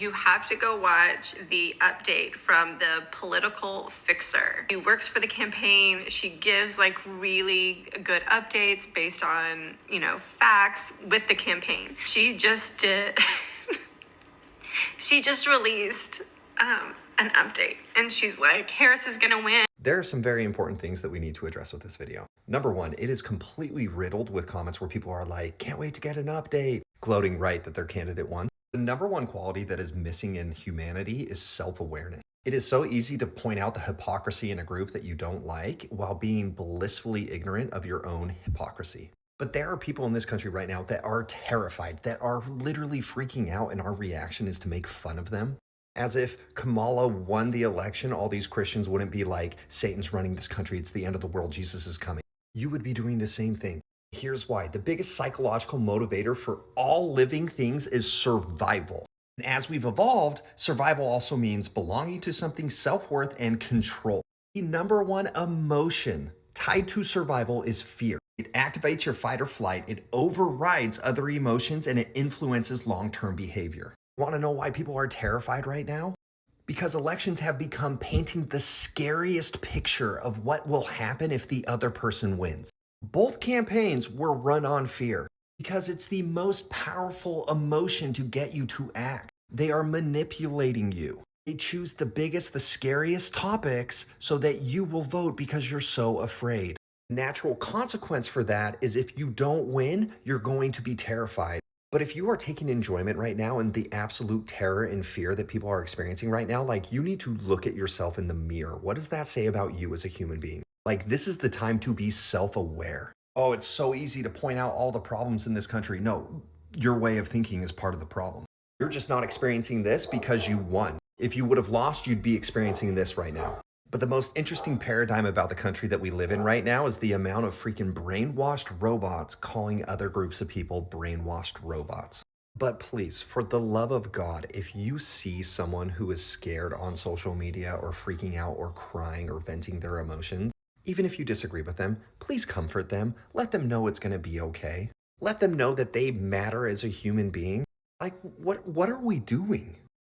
you have to go watch the update from the political fixer. She works for the campaign. She gives like really good updates based on, facts with the campaign. She just did, she just released an update and she's like, Harris is gonna win. There are some very important things that we need to address with this video. Number one, it is completely riddled with comments where people are like, can't wait to get an update, gloating right that their candidate won. The number one quality that is missing in humanity is self-awareness. It is so easy to point out the hypocrisy in a group that you don't like while being blissfully ignorant of your own hypocrisy. But there are people in this country right now that are terrified, that are literally freaking out, and our reaction is to make fun of them. As if Kamala won the election, all these Christians wouldn't be like, Satan's running this country, it's the end of the world, Jesus is coming. You would be doing the same thing. Here's why. The biggest psychological motivator for all living things is survival. And as we've evolved, survival also means belonging to something, self-worth, and control. The number one emotion tied to survival is fear. It activates your fight or flight, it overrides other emotions, and it influences long-term behavior. Want to know why people are terrified right now? Because elections have become painting the scariest picture of what will happen if the other person wins. Both campaigns were run on fear because it's the most powerful emotion to get you to act. They are manipulating you. They choose the biggest, the scariest topics so that you will vote because you're so afraid. Natural consequence for that is if you don't win, you're going to be terrified. But if you are taking enjoyment right now in the absolute terror and fear that people are experiencing right now, like, you need to look at yourself in the mirror. What does that say about you as a human being? Like, this is the time to be self-aware. Oh, it's so easy to point out all the problems in this country. No, your way of thinking is part of the problem. You're just not experiencing this because you won. If you would have lost, you'd be experiencing this right now. But the most interesting paradigm about the country that we live in right now is the amount of freaking brainwashed robots calling other groups of people brainwashed robots. But please, for the love of God, if you see someone who is scared on social media or freaking out or crying or venting their emotions, even if you disagree with them, please comfort them. Let them know it's going to be okay. Let them know that they matter as a human being. Like, what are we doing?